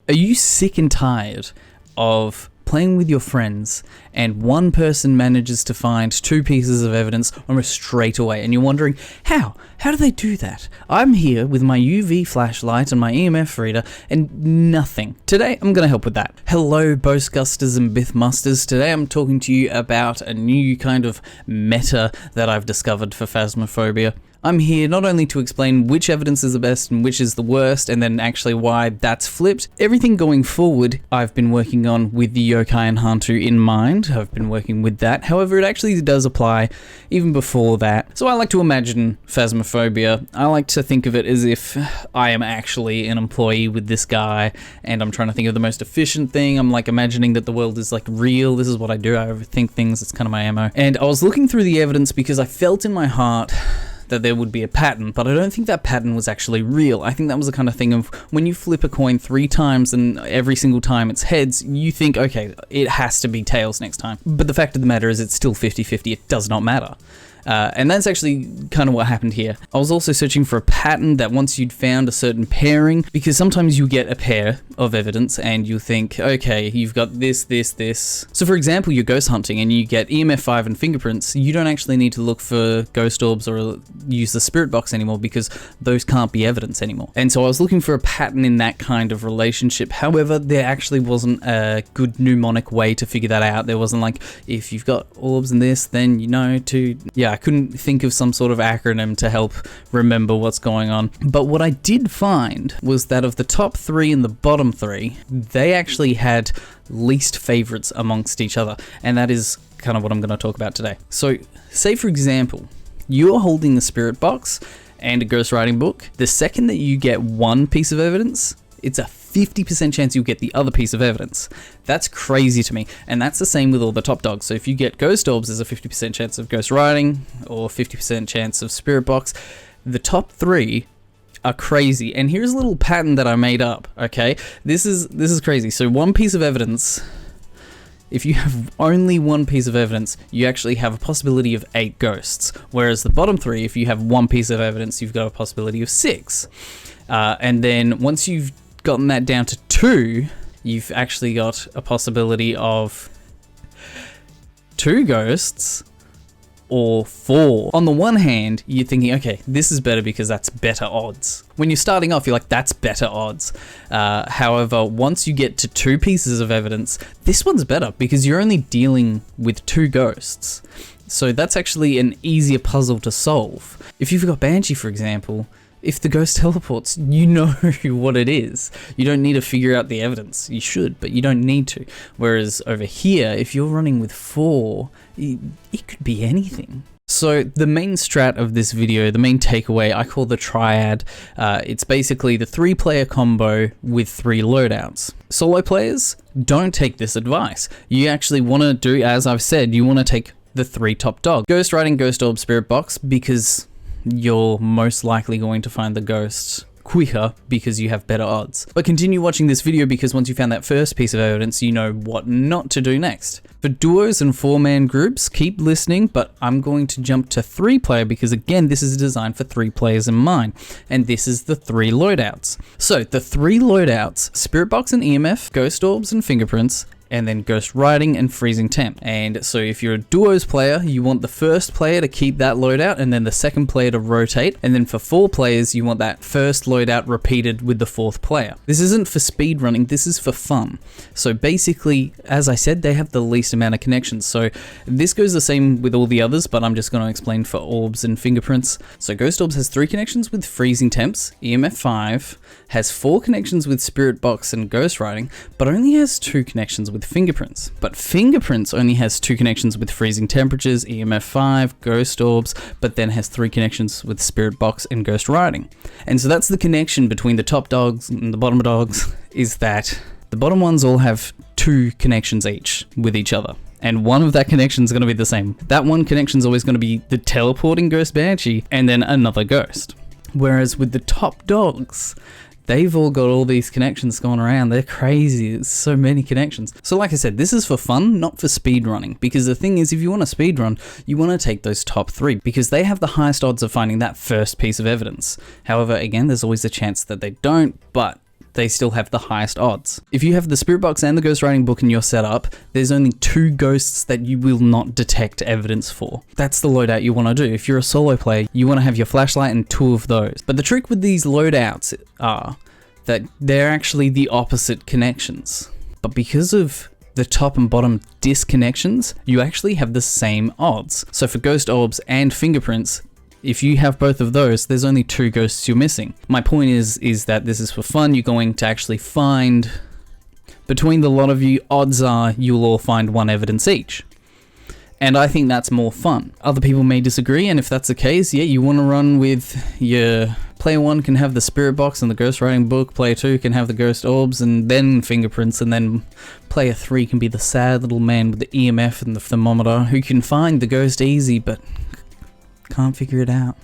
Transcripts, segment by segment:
Are you sick and tired of playing with your friends and one person manages to find 2 pieces of evidence almost straight away, and you're wondering, how do they do that? I'm here with my UV flashlight and my EMF reader and nothing. Today I'm going to help with that. Hello Boastgusters and Mythbusters. Today I'm talking to you about a new kind of meta that I've discovered for Phasmophobia. I'm here not only to explain which evidence is the best and which is the worst, and then actually why that's flipped. Everything going forward I've been working on with the yokai and hantu in mind. I've been working with that. However, it actually does apply even before that. So I like to imagine Phasmophobia. I like to think of it as if I am actually an employee with this guy and I'm trying to think of the most efficient thing. I'm like imagining that the world is like real. This is what I do. I overthink things. It's kind of my MO. And I was looking through the evidence because I felt in my heart that there would be a pattern, but I don't think that pattern was actually real. I think that was the kind of thing of when you flip a coin 3 times and every single time it's heads, you think, okay, it has to be tails next time. But the fact of the matter is it's still 50-50. It does not matter. And that's actually kind of what happened here. I was also searching for a pattern that once you'd found a certain pairing, because sometimes you get a pair of evidence and you think, okay, you've got this, this, this. So for example, you're ghost hunting and you get EMF 5 and fingerprints. You don't actually need to look for ghost orbs or use the spirit box anymore because those can't be evidence anymore. And so I was looking for a pattern in that kind of relationship. However, there actually wasn't a good mnemonic way to figure that out. There wasn't like, if you've got orbs and this, then you know to, yeah, I couldn't think of some sort of acronym to help remember what's going on. But what I did find was that of the top 3 and the bottom 3, they actually had least favorites amongst each other. And that is kind of what I'm going to talk about today. So say for example, you're holding the spirit box and a ghostwriting book. The second that you get one piece of evidence, it's a 50% chance you'll get the other piece of evidence. That's crazy to me. And that's the same with all the top dogs. So if you get ghost orbs, there's a 50% chance of ghost writing or 50% chance of spirit box. The top 3 are crazy. And here's a little pattern that I made up, okay? This is crazy. So one piece of evidence, if you have only one piece of evidence, you actually have a possibility of 8 ghosts. Whereas the bottom 3, if you have one piece of evidence, you've got a possibility of 6. And then once you've gotten that down to 2, you've actually got a possibility of 2 ghosts or 4. On the one hand, you're thinking, okay, this is better because that's better odds. When you're starting off, you're like, that's better odds. However, once you get to 2 pieces of evidence, this one's better because you're only dealing with 2 ghosts. So that's actually an easier puzzle to solve. If you've got Banshee, for example, if the ghost teleports, you know what it is. You don't need to figure out the evidence. You should, but you don't need to. Whereas over here, if you're running with 4, it could be anything. So the main strat of this video, the main takeaway, I call the triad. It's basically the 3-player combo with 3 loadouts. Solo players, don't take this advice. You actually want to do, as I've said, you want to take the 3 top dogs. Ghost Riding, Ghost Orb, Spirit Box, because you're most likely going to find the ghosts quicker because you have better odds. But continue watching this video because once you found that first piece of evidence, you know what not to do next. For duos and 4-man groups, keep listening, but I'm going to jump to 3-player because again, this is designed for 3 players in mind, and this is the 3 loadouts. So the 3 loadouts, Spirit Box and EMF, Ghost Orbs and Fingerprints, and then ghost writing and freezing temp. And so if you're a duos player, you want the first player to keep that loadout and then the second player to rotate. And then for 4 players, you want that first loadout repeated with the 4th player. This isn't for speed running, this is for fun. So basically, as I said, they have the least amount of connections. So this goes the same with all the others, but I'm just going to explain for orbs and fingerprints. So Ghost Orbs has 3 connections with freezing temps, EMF 5, has 4 connections with Spirit Box and Ghost Writing, but only has 2 connections with Fingerprints. But Fingerprints only has 2 connections with freezing temperatures, EMF 5, Ghost Orbs, but then has 3 connections with Spirit Box and Ghost Writing. And so that's the connection between the top dogs and the bottom dogs, is that the bottom ones all have 2 connections each with each other. And one of that connection is going to be the same. That one connection is always going to be the teleporting Ghost Banshee and then another ghost. Whereas with the top dogs, they've all got all these connections going around. They're crazy. There's so many connections. So like I said, this is for fun, not for speed running. Because the thing is, if you want to speed run, you want to take those top 3 because they have the highest odds of finding that first piece of evidence. However, again, there's always a chance that they don't, but they still have the highest odds. If you have the spirit box and the ghost writing book in your setup, there's only 2 ghosts that you will not detect evidence for. That's the loadout you want to do. If you're a solo player, you want to have your flashlight and 2 of those. But the trick with these loadouts are that they're actually the opposite connections. But because of the top and bottom disconnections, you actually have the same odds. So for ghost orbs and fingerprints, if you have both of those, there's only 2 ghosts you're missing. My point is that this is for fun. You're going to actually find, between the lot of you, odds are you'll all find 1 evidence each. And I think that's more fun. Other people may disagree, and if that's the case, yeah, you want to run with your player 1 can have the spirit box and the ghost writing book, player 2 can have the ghost orbs and then fingerprints, and then player 3 can be the sad little man with the EMF and the thermometer who can find the ghost easy but can't figure it out.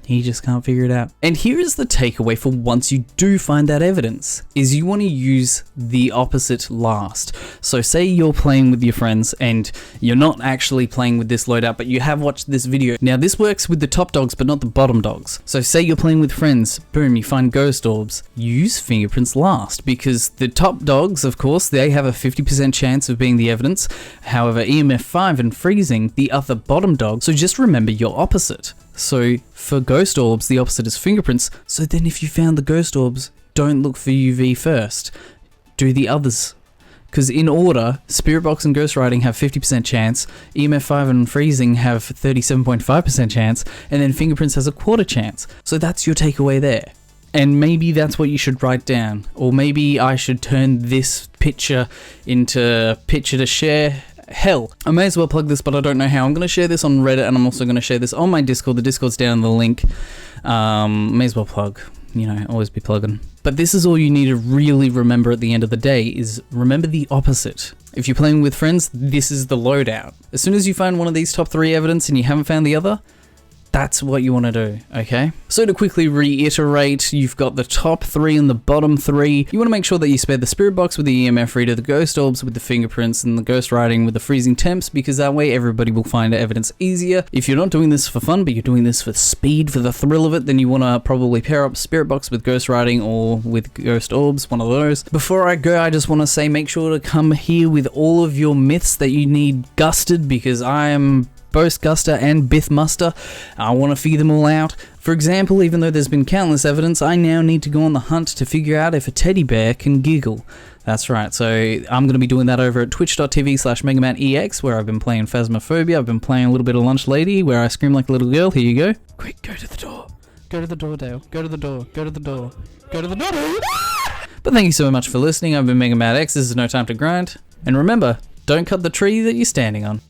He just can't figure it out. And here is the takeaway for once you do find that evidence, is you want to use the opposite last. So say you're playing with your friends and you're not actually playing with this loadout, but you have watched this video. Now this works with the top dogs, but not the bottom dogs. So say you're playing with friends, boom, you find ghost orbs. Use fingerprints last, because the top dogs, of course, they have a 50% chance of being the evidence. However, EMF 5 and freezing, the other bottom dog. So just remember your opposite. So for ghost orbs, the opposite is fingerprints. So then if you found the ghost orbs, don't look for UV first. Do the others. Because in order, spirit box and ghost writing have 50% chance, EMF 5 and freezing have 37.5% chance, and then fingerprints has a 1/4 chance. So that's your takeaway there. And maybe that's what you should write down. Or maybe I should turn this picture into picture to share. Hell, I may as well plug this, but I don't know how. I'm going to share this on Reddit, and I'm also going to share this on my Discord. The Discord's down in the link. May as well plug. You know, always be plugging. But this is all you need to really remember at the end of the day, is remember the opposite. If you're playing with friends, this is the loadout. As soon as you find one of these top 3 evidence and you haven't found the other, that's what you want to do, okay? So to quickly reiterate, you've got the top 3 and the bottom 3. You want to make sure that you spare the spirit box with the EMF reader, the ghost orbs with the fingerprints, and the ghost writing with the freezing temps, because that way everybody will find evidence easier. If you're not doing this for fun, but you're doing this for speed, for the thrill of it, then you want to probably pair up spirit box with ghost writing or with ghost orbs, one of those. Before I go, I just want to say make sure to come here with all of your myths that you need gusted, because I am both Guster and Mythbusters. I want to figure them all out. For example, even though there's been countless evidence, I now need to go on the hunt to figure out if a teddy bear can giggle. That's right, so I'm going to be doing that over at twitch.tv/MegamanEX, where I've been playing Phasmophobia. I've been playing a little bit of Lunch Lady, where I scream like a little girl. Here you go. Quick, go to the door. Go to the door, Dale. Go to the door. Go to the door. Go to the door. But thank you so much for listening. I've been MegamanX. This is No Time to Grind. And remember, don't cut the tree that you're standing on.